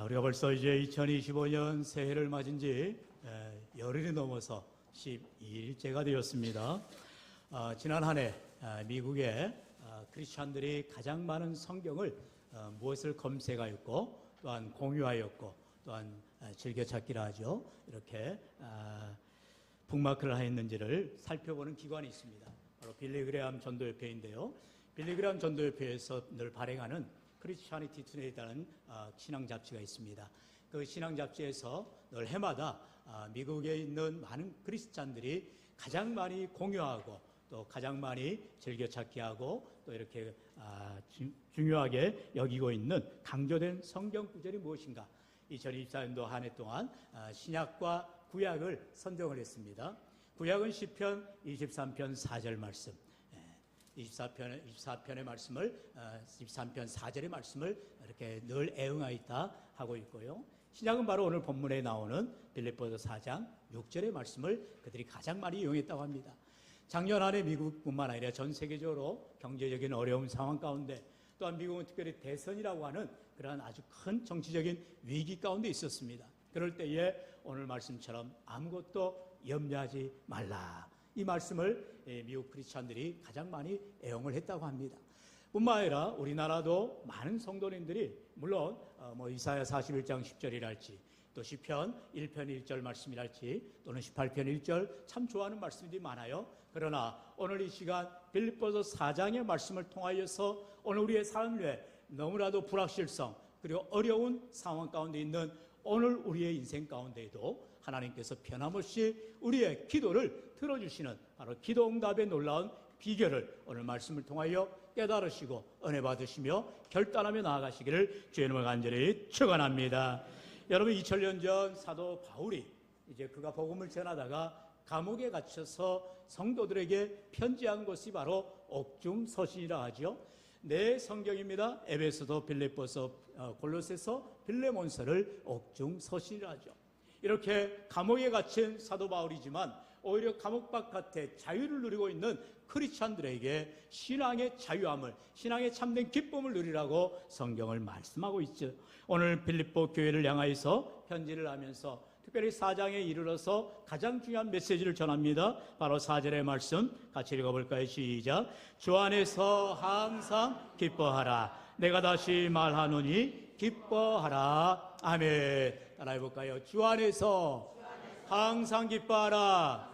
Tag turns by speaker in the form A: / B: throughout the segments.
A: 우리가 벌써 이제 2025년 새해를 맞은 지 열흘이 넘어서 12일째가 되었습니다. 지난 한 해 미국의 크리스찬들이 가장 많은 성경을 무엇을 검색하였고 또한 공유하였고 또한 즐겨찾기라 하죠. 이렇게 북마크를 하였는지를 살펴보는 기관이 있습니다. 바로 빌리그레암 전도협회인데요. 빌리그레암 전도협회에서 늘 발행하는 크리스찬니티 투데이라는 신앙 잡지가 있습니다. 그 신앙 잡지에서 늘 해마다 미국에 있는 많은 크리스찬들이 가장 많이 공유하고 또 가장 많이 즐겨찾기 하고 또 이렇게 중요하게 여기고 있는 강조된 성경 구절이 무엇인가? 2024년도 한 해 동안 신약과 구약을 선정을 했습니다. 구약은 시편 23편 4절 말씀, 24편의 말씀을 23편 4절의 말씀을 이렇게 늘 애응하였다 하고 있고요. 신약은 바로 오늘 본문에 나오는 빌립보서 4장 6절의 말씀을 그들이 가장 많이 이용했다고 합니다. 작년 한 해 미국뿐만 아니라 전 세계적으로 경제적인 어려운 상황 가운데 또한 미국은 특별히 대선이라고 하는 그러한 아주 큰 정치적인 위기 가운데 있었습니다. 그럴 때에 오늘 말씀처럼 아무것도 염려하지 말라. 이 말씀을 미국 크리스찬들이 가장 많이 애용을 했다고 합니다. 뿐만 아니라 우리나라도 많은 성도님들이 물론 이사야 41장 10절이랄지 또 시편 1편 1절 말씀이랄지 또는 18편 1절 참 좋아하는 말씀들이 많아요. 그러나 오늘 이 시간 빌립보서 4장의 말씀을 통하여서 오늘 우리의 삶에 너무나도 불확실성 그리고 어려운 상황 가운데 있는 오늘 우리의 인생 가운데에도 하나님께서 변함없이 우리의 기도를 들어주시는 바로 기도 응답의 놀라운 비결을 오늘 말씀을 통하여 깨달으시고 은혜 받으시며 결단하며 나아가시기를 주의 이름으로 간절히 축원합니다. 여러분 2000년 전 사도 바울이 이제 그가 복음을 전하다가 감옥에 갇혀서 성도들에게 편지한 것이 바로 옥중서신이라 하죠. 네, 성경입니다. 에베소서, 빌립보서, 골로새서, 빌레몬서를 옥중서신이라 하죠. 이렇게 감옥에 갇힌 사도 바울이지만 오히려 감옥 바깥에 자유를 누리고 있는 크리스찬들에게 신앙의 자유함을, 신앙의 참된 기쁨을 누리라고 성경을 말씀하고 있죠. 오늘 빌립보 교회를 향하여서 편지를 하면서 특별히 4장에 이르러서 가장 중요한 메시지를 전합니다. 바로 4절의 말씀 같이 읽어볼까요? 시작. 주 안에서 항상 기뻐하라. 내가 다시 말하노니 기뻐하라. 아멘. 따라해볼까요? 주 안에서 항상 기뻐하라.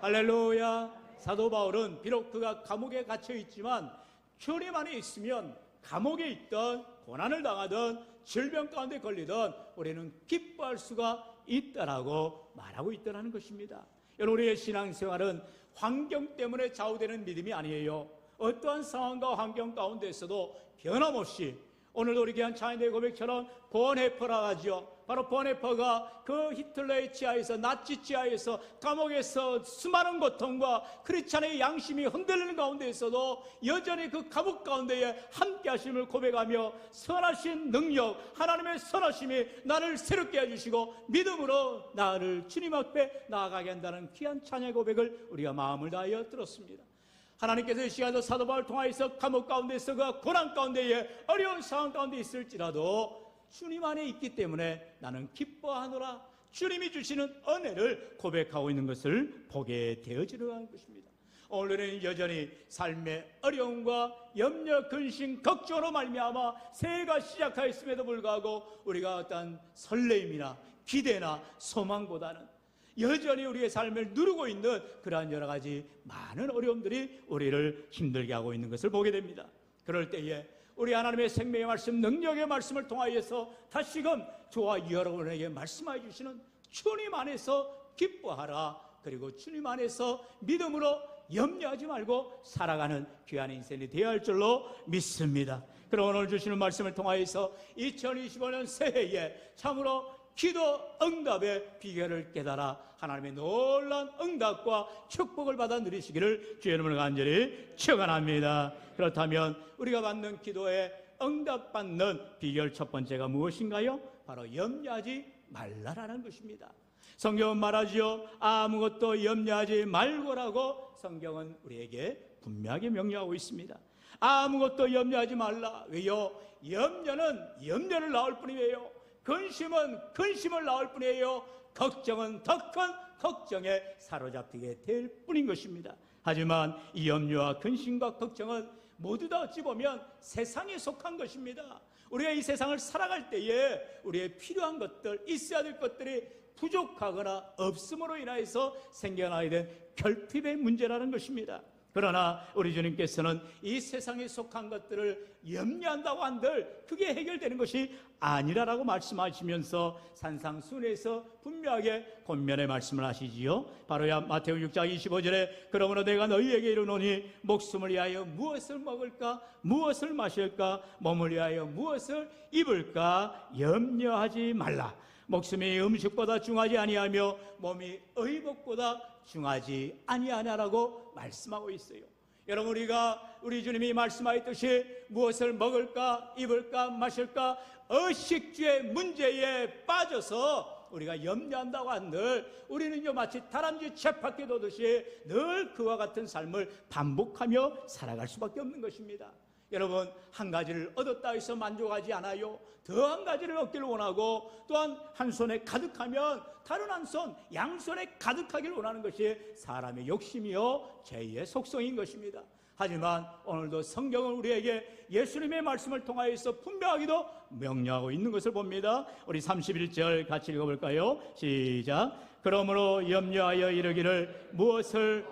A: 할렐루야. 사도 바울은 비록 그가 감옥에 갇혀 있지만 주님 안에 있으면 감옥에 있던 고난을 당하던 질병 가운데 걸리던 우리는 기뻐할 수가 있다라고 말하고 있다는 것입니다. 여러분 우리의 신앙생활은 환경 때문에 좌우되는 믿음이 아니에요. 어떠한 상황과 환경 가운데서도 변함없이 오늘도 우리 귀한 차인의 고백처럼 본헤퍼라 하죠. 바로 본헤퍼가 그 히틀러의 지하에서 나치 지하에서 감옥에서 수많은 고통과 크리스찬의 양심이 흔들리는 가운데에서도 여전히 그 감옥 가운데에 함께 하심을 고백하며 선하신 능력 하나님의 선하심이 나를 새롭게 해주시고 믿음으로 나를 주님 앞에 나아가게 한다는 귀한 찬양의 고백을 우리가 마음을 다하여 들었습니다. 하나님께서 이 시간도 사도 바울을 통하여서 감옥 가운데서 그 고난 가운데에 어려운 상황 가운데 있을지라도 주님 안에 있기 때문에 나는 기뻐하노라. 주님이 주시는 은혜를 고백하고 있는 것을 보게 되어지려 하는 것입니다. 오늘은 여전히 삶의 어려움과 염려, 근심, 걱정으로 말미암아 새해가 시작하였음에도 불구하고 우리가 어떤 설레임이나 기대나 소망보다는 여전히 우리의 삶을 누르고 있는 그러한 여러 가지 많은 어려움들이 우리를 힘들게 하고 있는 것을 보게 됩니다. 그럴 때에 우리 하나님의 생명의 말씀, 능력의 말씀을 통하여서 다시금 저와 여러분에게 말씀해 주시는 주님 안에서 기뻐하라. 그리고 주님 안에서 믿음으로 염려하지 말고 살아가는 귀한 인생이 되어야 할 줄로 믿습니다. 그럼 오늘 주시는 말씀을 통하여서 2025년 새해에 참으로 기도 응답의 비결을 깨달아 하나님의 놀라운 응답과 축복을 받아 누리시기를 주의 이름으로 간절히 축원합니다. 그렇다면 우리가 받는 기도에 응답받는 비결 첫 번째가 무엇인가요? 바로 염려하지 말라라는 것입니다. 성경은 말하지요. 아무것도 염려하지 말고라고 성경은 우리에게 분명하게 명령하고 있습니다. 아무것도 염려하지 말라. 왜요? 염려는 염려를 낳을 뿐이에요. 근심은 근심을 낳을 뿐이에요. 걱정은 더 큰 걱정에 사로잡히게 될 뿐인 것입니다. 하지만 이 염려와 근심과 걱정은 모두 다 어찌 보면 세상에 속한 것입니다. 우리가 이 세상을 살아갈 때에 우리의 필요한 것들, 있어야 될 것들이 부족하거나 없음으로 인하여서 생겨나게 된 결핍의 문제라는 것입니다. 그러나 우리 주님께서는 이 세상에 속한 것들을 염려한다고 한들 그게 해결되는 것이 아니라라고 말씀하시면서 산상순에서 분명하게 권면의 말씀을 하시지요. 바로 마태오 6장 25절에 그러므로 내가 너희에게 이르노니 목숨을 위하여 무엇을 먹을까 무엇을 마실까 몸을 위하여 무엇을 입을까 염려하지 말라. 목숨이 음식보다 중하지 아니하며 몸이 의복보다 중하지 아니하냐라고 말씀하고 있어요. 여러분, 우리 주님이 말씀하셨듯이 무엇을 먹을까 입을까 마실까 의식주의 문제에 빠져서 우리가 염려한다고 한들 우리는요 마치 다람쥐 쳇바퀴 도듯이 늘 그와 같은 삶을 반복하며 살아갈 수밖에 없는 것입니다. 여러분, 한 가지를 얻었다 해서 만족하지 않아요. 더 한 가지를 얻기를 원하고 또한 한 손에 가득하면 다른 한 손, 양손에 가득하기를 원하는 것이 사람의 욕심이요 죄의 속성인 것입니다. 하지만 오늘도 성경은 우리에게 예수님의 말씀을 통하여서 분명하게도 명령하고 있는 것을 봅니다. 우리 31절 같이 읽어볼까요? 시작. 그러므로 염려하여 이르기를 무엇을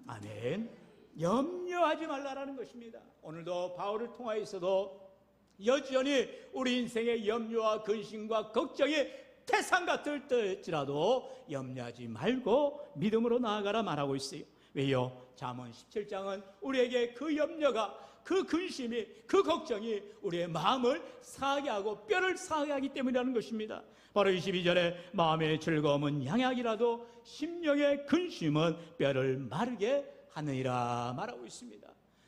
A: 아멘. 염려하지 말라라는 것입니다. 오늘도 바울을 통하여서도 여전히 우리 인생의 염려와 근심과 걱정이 태산 같을지라도 염려하지 말고 믿음으로 나아가라 말하고 있어요. 왜요? 잠언 17장은 우리에게 그 염려가 그 근심이 그 걱정이 우리의 마음을 상하게 하고 뼈를 상하게 하기 때문이라는 것입니다. 바로 22절에 마음의 즐거움은 양약이라도 심령의 근심은 뼈를 마르게 하느니라 말하고 있습니다.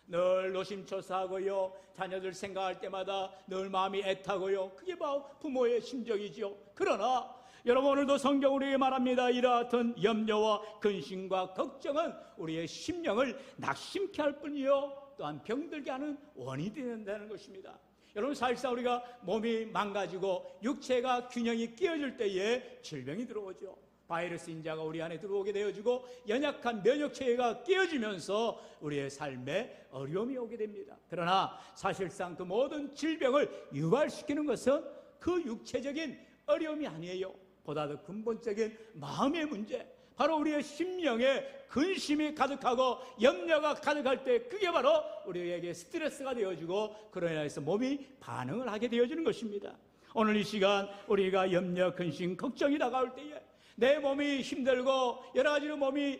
A: 늘 노심초사하고요 자녀들 생각할 때마다 늘 마음이 애타고요 그게 바로 부모의 심정이지요. 그러나 여러분, 오늘도 성경 우리에게 말합니다. 이러한 염려와 근심과 걱정은 우리의 심령을 낙심케 할 뿐이요 또한 병들게 하는 원인이 된다는 것입니다. 여러분, 사실상 우리가 몸이 망가지고 육체가 균형이 깨어질 때에 질병이 들어오죠. 바이러스 인자가 우리 안에 들어오게 되어지고 연약한 면역체계가 깨어지면서 우리의 삶에 어려움이 오게 됩니다. 그러나 사실상 그 모든 질병을 유발시키는 것은 그 육체적인 어려움이 아니에요. 보다 더 근본적인 마음의 문제, 바로 우리의 심령에 근심이 가득하고 염려가 가득할 때 그게 바로 우리에게 스트레스가 되어지고 그로 인해서 몸이 반응을 하게 되어지는 것입니다. 오늘 이 시간 우리가 염려, 근심, 걱정이 다가올 때에 내 몸이 힘들고 여러 가지로 몸이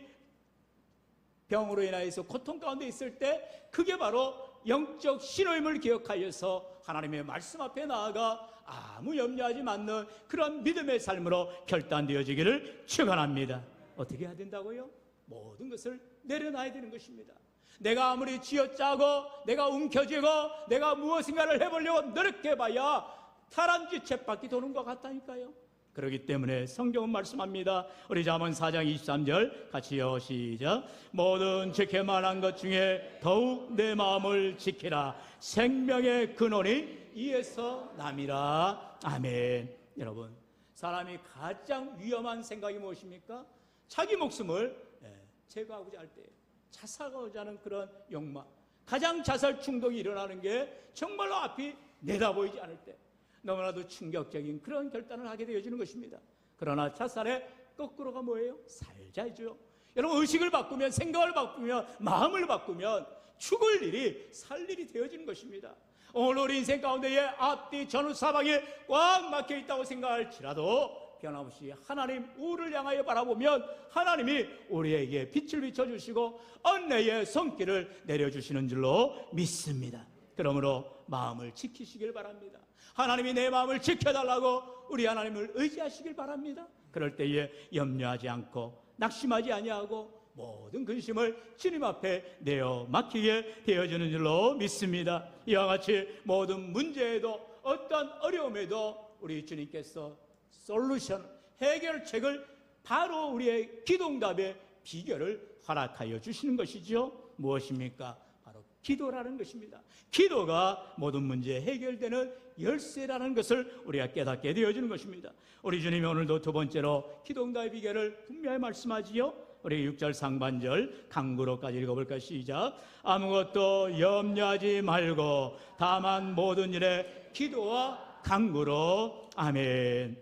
A: 병으로 인하여서 고통 가운데 있을 때 그게 바로 영적 신호임을 기억하여서 하나님의 말씀 앞에 나아가 아무 염려하지 않는 그런 믿음의 삶으로 결단되어지기를 축원합니다. 어떻게 해야 된다고요? 모든 것을 내려놔야 되는 것입니다. 내가 아무리 쥐어짜고 내가 움켜쥐고 내가 무엇인가를 해보려고 노력해봐야 다람쥐 쳇바퀴 도는 것 같다니까요. 그렇기 때문에 성경은 말씀합니다. 우리 잠언 4장 23절 같이요. 시작. 모든 지킬 만한 것 중에 더욱 내 마음을 지키라. 생명의 근원이 이에서 남이라. 아멘. 여러분, 사람이 가장 위험한 생각이 무엇입니까? 자기 목숨을 제거하고자 할 때 자살하고자 하는 그런 욕망, 가장 자살 충동이 일어나는 게 정말로 앞이 내다보이지 않을 때 너무나도 충격적인 그런 결단을 하게 되어지는 것입니다. 그러나 자살의 거꾸로가 뭐예요? 살자죠. 여러분, 의식을 바꾸면, 생각을 바꾸면, 마음을 바꾸면 죽을 일이 살 일이 되어지는 것입니다. 오늘 우리 인생 가운데에 앞뒤 전후 사방이 꽉 막혀 있다고 생각할지라도 변함없이 하나님 우를 향하여 바라보면 하나님이 우리에게 빛을 비춰주시고 은혜의 손길을 내려주시는 줄로 믿습니다. 그러므로 마음을 지키시길 바랍니다. 하나님이 내 마음을 지켜달라고 우리 하나님을 의지하시길 바랍니다. 그럴 때에 염려하지 않고 낙심하지 아니하고 모든 근심을 주님 앞에 내어 맡기게 되어지는 줄로 믿습니다. 이와 같이 모든 문제에도 어떤 어려움에도 우리 주님께서 솔루션, 해결책을 바로 우리의 기도응답의 비결을 허락하여 주시는 것이죠. 무엇입니까? 바로 기도라는 것입니다. 기도가 모든 문제 해결되는 열쇠라는 것을 우리가 깨닫게 되어지는 것입니다. 우리 주님이 오늘도 두 번째로 기도응답의 비결을 분명히 말씀하지요. 우리 6절 상반절 강구로까지 읽어볼까요? 시작. 아무것도 염려하지 말고 다만 모든 일에 기도와 강구로. 아멘.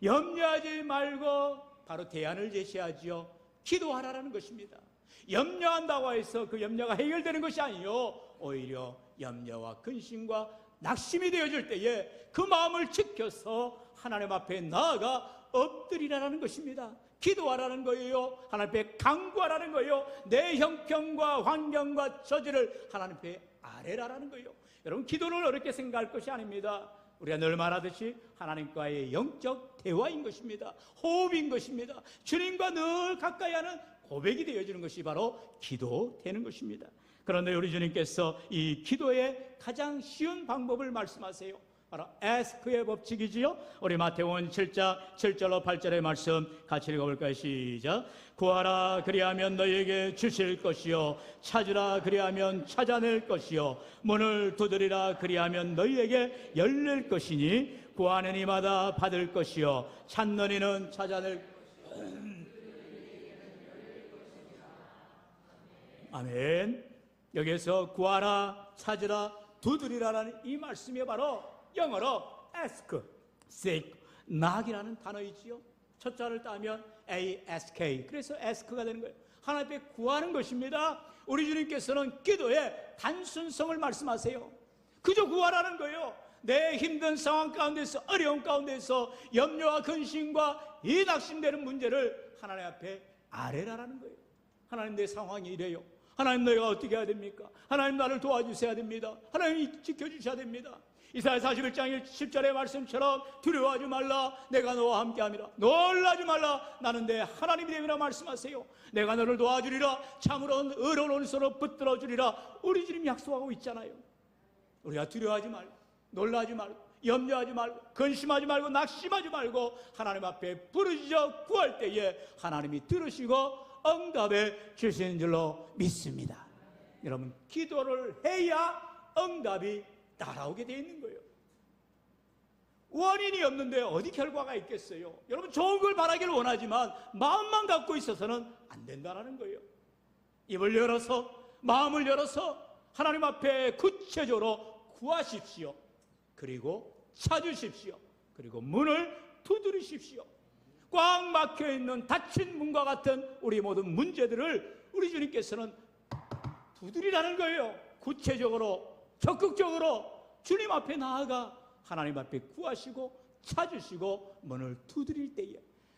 A: 염려하지 말고 바로 대안을 제시하지요. 기도하라는 것입니다. 염려한다고 해서 그 염려가 해결되는 것이 아니요, 오히려 염려와 근심과 낙심이 되어질 때에 그 마음을 지켜서 하나님 앞에 나아가 엎드리라는 것입니다. 기도하라는 거예요. 하나님 앞에 간구하라는 거예요. 내 형편과 환경과 처지를 하나님 앞에 아뢰라는 거예요. 여러분, 기도를 어렵게 생각할 것이 아닙니다. 우리가 늘 말하듯이 하나님과의 영적 대화인 것입니다. 호흡인 것입니다. 주님과 늘 가까이 하는 고백이 되어지는 것이 바로 기도되는 것입니다. 그런데 우리 주님께서 이 기도의 가장 쉬운 방법을 말씀하세요. 바로 ask의 법칙이지요. 우리 마태복음 7장 7절로 8절의 말씀 같이 읽어볼까요? 시작. 구하라 그리하면 너희에게 주실 것이요, 찾으라 그리하면 찾아낼 것이요, 문을 두드리라 그리하면 너희에게 열릴 것이니 구하는 이마다 받을 것이요, 찾는 이는 찾아낼 아멘. 여기서 구하라, 찾으라, 두드리라라는 이 말씀이 바로 영어로 ask, seek, knock이라는 단어이지요. 첫 자를 따면 ask, 그래서 ask가 되는 거예요. 하나님 앞에 구하는 것입니다. 우리 주님께서는 기도의 단순성을 말씀하세요. 그저 구하라는 거예요. 내 힘든 상황 가운데서, 어려운 가운데서 염려와 근심과 이 낙심되는 문제를 하나님 앞에 아뢰라라는 거예요. 하나님, 내 상황이 이래요. 하나님, 너희가 어떻게 해야 됩니까? 하나님, 나를 도와주셔야 됩니다. 하나님, 지켜주셔야 됩니다. 이사야 41장 10절의 말씀처럼 두려워하지 말라, 내가 너와 함께함이라. 놀라지 말라, 나는 내 하나님이 됨이라 말씀하세요. 내가 너를 도와주리라, 참으로 의로운 오른손으로 붙들어주리라. 우리 주님이 약속하고 있잖아요. 우리가 두려워하지 말고, 놀라지 말고, 염려하지 말고, 근심하지 말고, 낙심하지 말고 하나님 앞에 부르짖어 구할 때에 하나님이 들으시고 응답해 주시는 줄로 믿습니다. 여러분, 기도를 해야 응답이 따라오게 되어 있는 거예요. 원인이 없는데 어디 결과가 있겠어요? 여러분, 좋은 걸 바라기를 원하지만 마음만 갖고 있어서는 안 된다는 거예요. 입을 열어서, 마음을 열어서 하나님 앞에 구체적으로 구하십시오. 그리고 찾으십시오. 그리고 문을 두드리십시오. 꽉 막혀있는 닫힌 문과 같은 우리 모든 문제들을 우리 주님께서는 두드리라는 거예요. 구체적으로, 적극적으로 주님 앞에 나아가 하나님 앞에 구하시고 찾으시고 문을 두드릴 때에,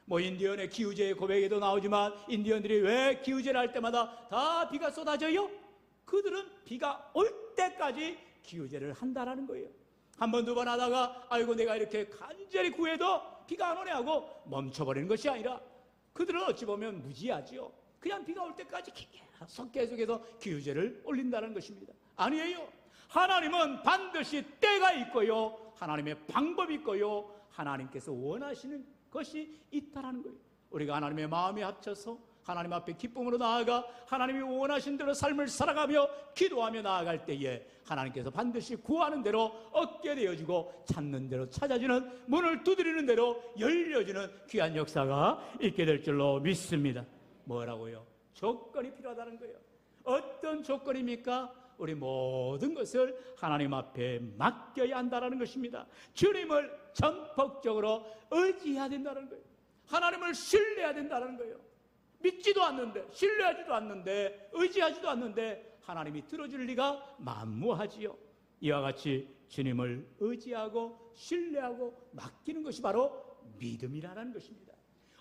A: 인디언의 기우제의 고백에도 나오지만 인디언들이 왜 기우제를 할 때마다 다 비가 쏟아져요? 그들은 비가 올 때까지 기우제를 한다라는 거예요. 한 번, 두 번 하다가 아이고 내가 이렇게 간절히 구해도 비가 안 오네 하고 멈춰버리는 것이 아니라 그들은 어찌 보면 무지하지요. 그냥 비가 올 때까지 계속해서 기우제를 올린다는 것입니다. 아니에요. 하나님은 반드시 때가 있고요, 하나님의 방법이 있고요, 하나님께서 원하시는 것이 있다라는 거예요. 우리가 하나님의 마음에 합쳐서 하나님 앞에 기쁨으로 나아가 하나님이 원하신 대로 삶을 살아가며 기도하며 나아갈 때에 하나님께서 반드시 구하는 대로 얻게 되어지고 찾는 대로 찾아지는, 문을 두드리는 대로 열려지는 귀한 역사가 있게 될 줄로 믿습니다. 뭐라고요? 조건이 필요하다는 거예요. 어떤 조건입니까? 우리 모든 것을 하나님 앞에 맡겨야 한다는 것입니다. 주님을 전폭적으로 의지해야 된다는 거예요. 하나님을 신뢰해야 된다는 거예요. 믿지도 않는데, 신뢰하지도 않는데, 의지하지도 않는데 하나님이 들어줄 리가 만무하지요. 이와 같이 주님을 의지하고 신뢰하고 맡기는 것이 바로 믿음이라는 것입니다.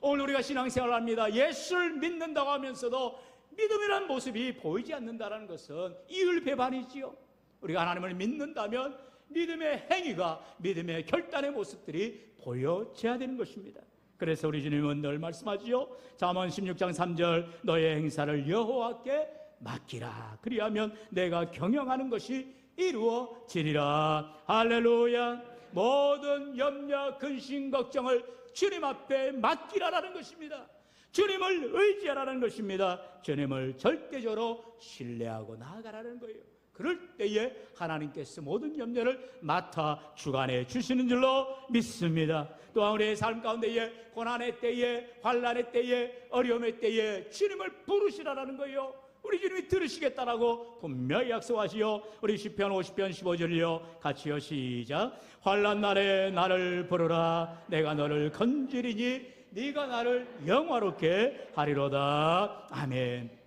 A: 오늘 우리가 신앙생활을 합니다. 예수를 믿는다고 하면서도 믿음이라는 모습이 보이지 않는다는 것은 이율배반이지요. 우리가 하나님을 믿는다면 믿음의 행위가, 믿음의 결단의 모습들이 보여져야 되는 것입니다. 그래서 우리 주님은 늘 말씀하지요. 잠언 16장 3절, 너의 행사를 여호와께 맡기라. 그리하면 내가 경영하는 것이 이루어지리라. 할렐루야. 모든 염려, 근심, 걱정을 주님 앞에 맡기라라는 것입니다. 주님을 의지하라는 것입니다. 주님을 절대적으로 신뢰하고 나아가라는 거예요. 그럴 때에 하나님께서 모든 염려를 맡아 주관해 주시는 줄로 믿습니다. 또한 우리의 삶 가운데에 고난의 때에, 환난의 때에, 어려움의 때에 주님을 부르시라는 거예요. 우리 주님이 들으시겠다라고 분명히 약속하시오. 우리 시편 50편 15절이요 같이요 시작. 환난 날에 나를 부르라. 내가 너를 건지리니 네가 나를 영화롭게 하리로다. 아멘.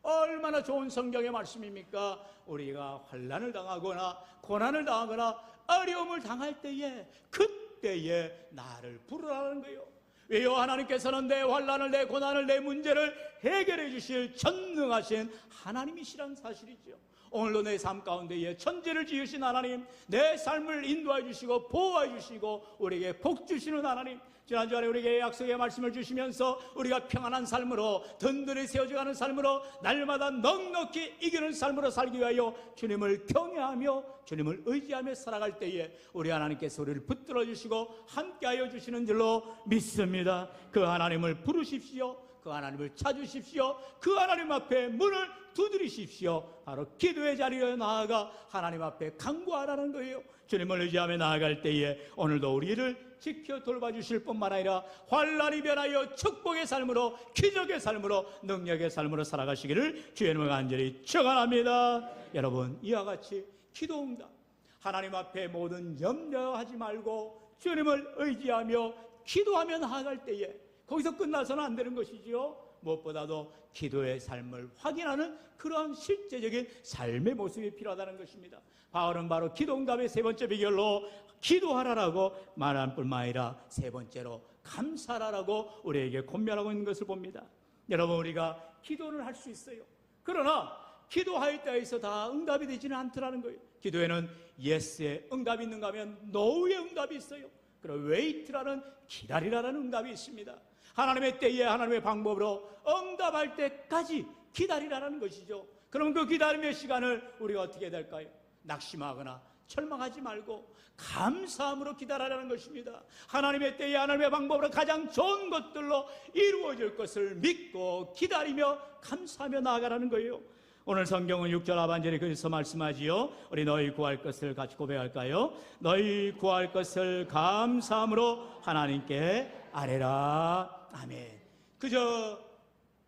A: 얼마나 좋은 성경의 말씀입니까? 우리가 환난을 당하거나 고난을 당하거나 어려움을 당할 때에, 그때에 나를 부르라는 거예요. 왜요? 하나님께서는 내 환난을, 내 고난을, 내 문제를 해결해 주실 전능하신 하나님이시란 사실이죠. 오늘도 내 삶 가운데에 천지를 지으신 하나님, 내 삶을 인도해 주시고 보호해 주시고 우리에게 복 주시는 하나님, 지난주에 우리에게 약속의 말씀을 주시면서 우리가 평안한 삶으로, 든든히 세워져가는 삶으로, 날마다 넉넉히 이기는 삶으로 살기 위하여 주님을 경외하며 주님을 의지하며 살아갈 때에 우리 하나님께서 우리를 붙들어 주시고 함께하여 주시는 줄로 믿습니다. 그 하나님을 부르십시오. 그 하나님을 찾으십시오. 그 하나님 앞에 문을 두드리십시오. 바로 기도의 자리에 나아가 하나님 앞에 간구하라는 거예요. 주님을 의지하며 나아갈 때에 오늘도 우리를 지켜 돌봐주실 뿐만 아니라 환난이 변하여 축복의 삶으로, 기적의 삶으로, 능력의 삶으로 살아가시기를 주의 이름으로 간절히 축원합니다. 여러분, 이와 같이 기도응답, 하나님 앞에 모든 염려하지 말고 주님을 의지하며 기도하며 나아갈 때에 거기서 끝나서는 안 되는 것이지요. 무엇보다도 기도의 삶을 확인하는 그러한 실제적인 삶의 모습이 필요하다는 것입니다. 바울은 바로 기도응답의 세 번째 비결로 기도하라라고 말할 뿐만 아니라 세 번째로 감사하라고 우리에게 권면하고 있는 것을 봅니다. 여러분, 우리가 기도를 할 수 있어요. 그러나 기도할 때에서 다 응답이 되지는 않더라는 거예요. 기도에는 yes의 응답이 있는가 하면 no의 응답이 있어요. 그리고 wait라는 기다리라는 응답이 있습니다. 하나님의 때에 하나님의 방법으로 응답할 때까지 기다리라는 것이죠. 그럼 그 기다림의 시간을 우리가 어떻게 될까요? 낙심하거나 절망하지 말고 감사함으로 기다리라는 것입니다. 하나님의 때에 하나님의 방법으로 가장 좋은 것들로 이루어질 것을 믿고 기다리며 감사하며 나아가라는 거예요. 오늘 성경은 6절 하반절에 그래서 말씀하지요. 우리 너희 구할 것을 같이 고백할까요? 너희 구할 것을 감사함으로 하나님께 아뢰라. 아멘. 그저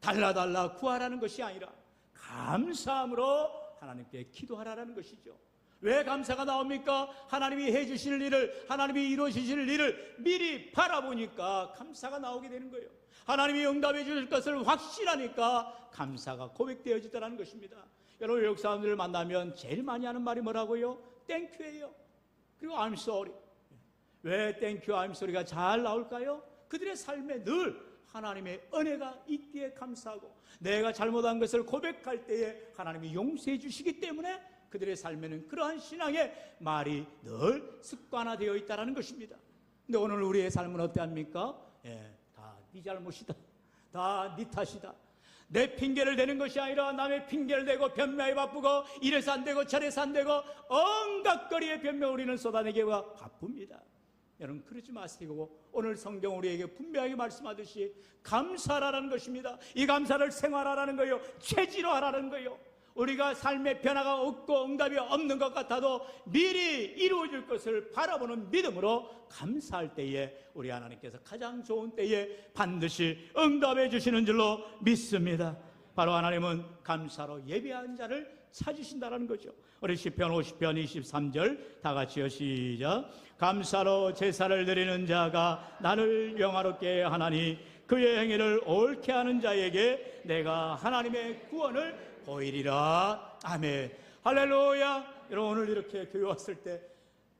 A: 달라달라 구하라는 것이 아니라 감사함으로 하나님께 기도하라는 것이죠. 왜 감사가 나옵니까? 하나님이 해주실 일을, 하나님이 이루어주실 일을 미리 바라보니까 감사가 나오게 되는 거예요. 하나님이 응답해 주실 것을 확신하니까 감사가 고백되어지더라는 것입니다. 여러분, 외국 사람들을 만나면 제일 많이 하는 말이 뭐라고요? 땡큐예요. 그리고 I'm sorry. 왜 땡큐, I'm sorry가 잘 나올까요? 그들의 삶에 늘 하나님의 은혜가 있기에 감사하고, 내가 잘못한 것을 고백할 때에 하나님이 용서해 주시기 때문에 그들의 삶에는 그러한 신앙의 말이 늘 습관화되어 있다는 것입니다. 근데 오늘 우리의 삶은 어떠합니까? 다 네 잘못이다, 다 네 탓이다, 내 핑계를 대는 것이 아니라 남의 핑계를 대고 변명에 바쁘고 이래서 안 되고 저래서 안 되고 온갖 거리의 변명 우리는 쏟아내기가 바쁩니다. 여러분, 그러지 마시고 오늘 성경 우리에게 분명하게 말씀하듯이 감사하라는 것입니다. 이 감사를 생활하라는 거예요. 체질화하라는 거예요. 우리가 삶의 변화가 없고 응답이 없는 것 같아도 미리 이루어질 것을 바라보는 믿음으로 감사할 때에 우리 하나님께서 가장 좋은 때에 반드시 응답해 주시는 줄로 믿습니다. 바로 하나님은 감사로 예배한 자를 찾으신다는 거죠. 우리 시편 50편 23절 다 같이요 시작. 감사로 제사를 드리는 자가 나를 영화롭게 하나니 그의 행위를 옳게 하는 자에게 내가 하나님의 구원을 보이리라. 아멘. 할렐루야. 여러분, 오늘 이렇게 교회 왔을 때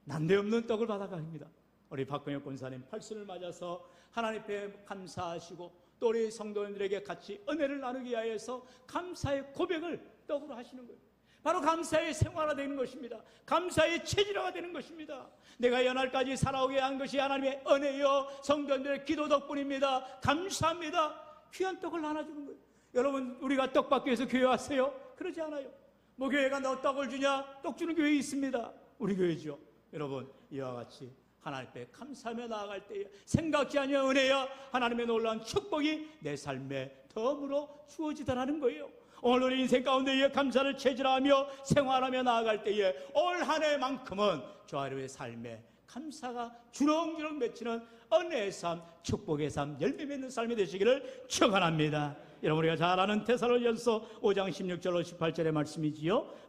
A: 난데없는 떡을 받아갑니다. 우리 박근혁 권사님 팔순을 맞아서 하나님 앞에 감사하시고 또 우리 성도님들에게 같이 은혜를 나누기 위하여서 감사의 고백을 떡으로 하시는 거예요. 바로 감사의 생활화 되는 것입니다. 감사의 체질화가 되는 것입니다. 내가 연날까지 살아오게 한 것이 하나님의 은혜요 성도님들의 기도 덕분입니다. 감사합니다. 귀한 떡을 나눠주는 거예요. 여러분, 우리가 떡 받기 위해서 교회 왔어요? 그러지 않아요. 뭐 교회가 너 떡을 주냐? 떡 주는 교회 있습니다. 우리 교회죠. 여러분, 이와 같이 하나님 앞에 감사하며 나아갈 때에 생각지 않은 은혜야 하나님의 놀라운 축복이 내 삶에 덤으로 주어지더라는 거예요. 오늘 우리 인생 가운데에 감사를 체질하며 생활하며 나아갈 때에 올 한 해만큼은 저 하루의 삶에 감사가 주렁주렁 맺히는 은혜의 삶, 축복의 삶, 열매 맺는 삶이 되시기를 축원합니다. 여러분, 우리가 잘 아는 데살로니가서 5장 16절로 18절의 말씀이지요.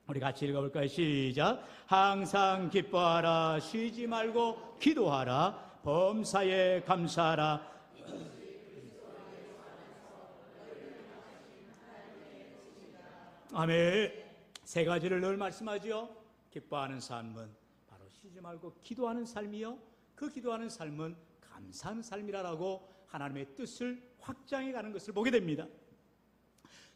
A: 우리 같이 읽어볼까요? 시작. 항상 기뻐하라, 쉬지 말고 기도하라, 범사에 감사하라. 아멘. 세 가지를 늘 말씀하죠. 기뻐하는 삶은 바로 쉬지 말고 기도하는 삶이요, 그 기도하는 삶은 감사하는 삶이라고 하나님의 뜻을 확장해 가는 것을 보게 됩니다.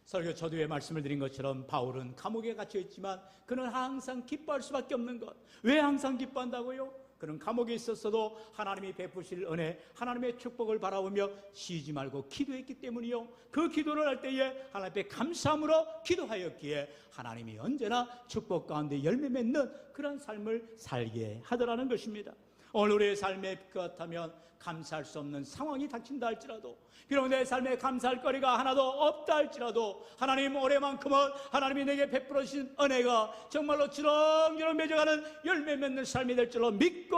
A: 설교 초두에 말씀을 드린 것처럼 바울은 감옥에 갇혀 있지만 그는 항상 기뻐할 수밖에 없는 것. 왜 항상 기뻐한다고요? 그는 감옥에 있었어도 하나님이 베푸실 은혜, 하나님의 축복을 바라보며 쉬지 말고 기도했기 때문이요, 그 기도를 할 때에 하나님 앞에 감사함으로 기도하였기에 하나님이 언제나 축복 가운데 열매 맺는 그런 삶을 살게 하더라는 것입니다. 오늘 우리의 삶에 그렇다면 감사할 수 없는 상황이 닥친다 할지라도, 비록 내 삶에 감사할 거리가 하나도 없다 할지라도 하나님 올해만큼은 하나님이 내게 베풀어 주신 은혜가 정말로 주렁주렁 맺어가는 열매 맺는 삶이 될 줄로 믿고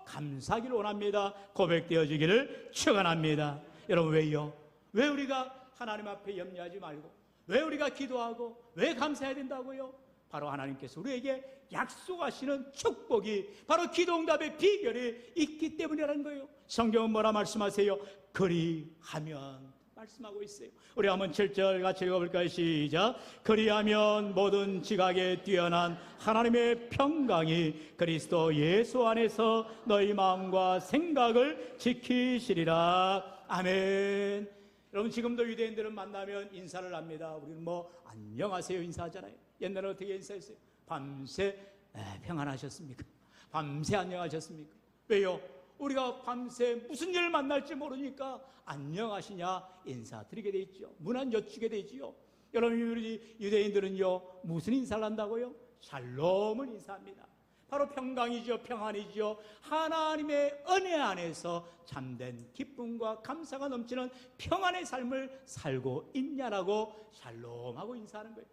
A: 감사하기를 원합니다. 고백되어지기를 축원합니다. 여러분, 왜요? 왜 우리가 하나님 앞에 염려하지 말고, 왜 우리가 기도하고, 왜 감사해야 된다고요? 바로 하나님께서 우리에게 약속하시는 축복이 바로 기도응답의 비결이 있기 때문이라는 거예요. 성경은 뭐라 말씀하세요? 그리하면 말씀하고 있어요. 우리 한번 7절 같이 읽어볼까요? 시작. 그리하면 모든 지각에 뛰어난 하나님의 평강이 그리스도 예수 안에서 너희 마음과 생각을 지키시리라. 아멘. 여러분, 지금도 유대인들은 만나면 인사를 합니다. 우리는 안녕하세요 인사하잖아요. 옛날에 어떻게 인사했어요? 밤새 평안하셨습니까? 밤새 안녕하셨습니까? 왜요? 우리가 밤새 무슨 일을 만날지 모르니까 안녕하시냐 인사드리게 돼 있죠. 문안 여쭈게 되지요. 여러분, 우리 유대인들은요 무슨 인사를 한다고요? 샬롬을 인사합니다. 바로 평강이죠, 평안이죠. 하나님의 은혜 안에서 참된 기쁨과 감사가 넘치는 평안의 삶을 살고 있냐라고 샬롬하고 인사하는 거예요.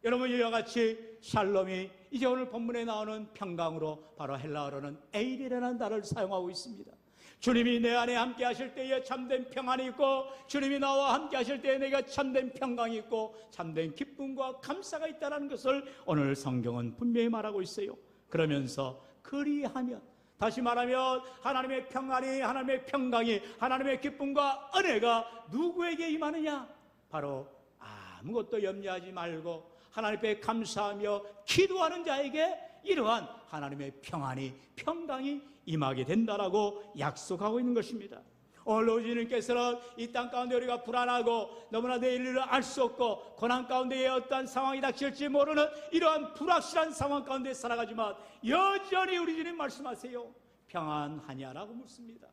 A: 여러분, 이와 같이 샬롬이 이제 오늘 본문에 나오는 평강으로 바로 헬라어로는 에일이라는 단어를 사용하고 있습니다. 주님이 내 안에 함께 하실 때에 참된 평안이 있고, 주님이 나와 함께 하실 때에 내가 참된 평강이 있고 참된 기쁨과 감사가 있다는 것을 오늘 성경은 분명히 말하고 있어요. 그러면서 그리하면, 다시 말하면 하나님의 평안이, 하나님의 평강이, 하나님의 기쁨과 은혜가 누구에게 임하느냐? 바로 아무것도 염려하지 말고 하나님 앞에 감사하며 기도하는 자에게 이러한 하나님의 평안이, 평강이 임하게 된다라고 약속하고 있는 것입니다. 오늘 주님께서는 이 땅 가운데 우리가 불안하고 너무나 내일을 알 수 없고 고난 가운데에 어떠한 상황이 닥칠지 모르는 이러한 불확실한 상황 가운데 살아가지만 여전히 우리 주님 말씀하세요. 평안하냐라고 묻습니다.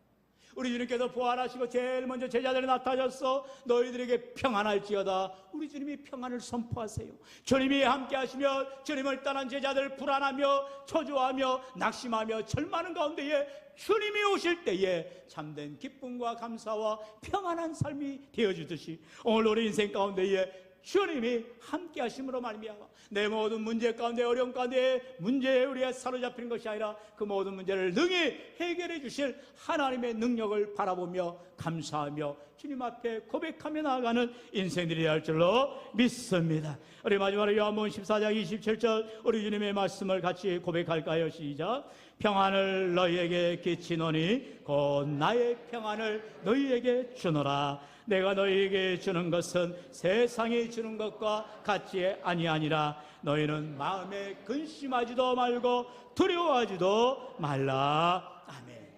A: 우리 주님께서 부활하시고 제일 먼저 제자들이 나타나셔서 너희들에게 평안할지어다. 우리 주님이 평안을 선포하세요. 주님이 함께 하시며 주님을 떠난 제자들 불안하며 초조하며 낙심하며 절망하는 가운데에 주님이 오실 때에 참된 기쁨과 감사와 평안한 삶이 되어주듯이 오늘 우리 인생 가운데에 주님이 함께 하심으로 말미암아 내 모든 문제 가운데, 어려움 가운데 문제에 우리가 사로잡히는 것이 아니라 그 모든 문제를 능히 해결해 주실 하나님의 능력을 바라보며 감사하며 주님 앞에 고백하며 나아가는 인생들이 될 줄로 믿습니다. 우리 마지막으로 요한복음 14장 27절 우리 주님의 말씀을 같이 고백할까요? 시작. 평안을 너희에게 끼치노니 곧 나의 평안을 너희에게 주노라. 내가 너희에게 주는 것은 세상이 주는 것과 같지 아니하니라. 너희는 마음에 근심하지도 말고 두려워하지도 말라. 아멘.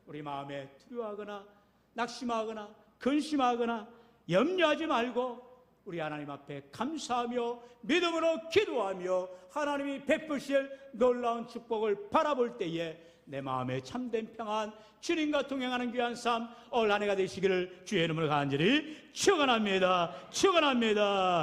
A: 우리 마음에 두려워하거나 낙심하거나 근심하거나 염려하지 말고 우리 하나님 앞에 감사하며 믿음으로 기도하며 하나님이 베푸실 놀라운 축복을 바라볼 때에 내 마음에 참된 평안, 주님과 동행하는 귀한 삶 올 한 해가 되시기를 주의 이름으로 간절히 축원합니다. 축원합니다.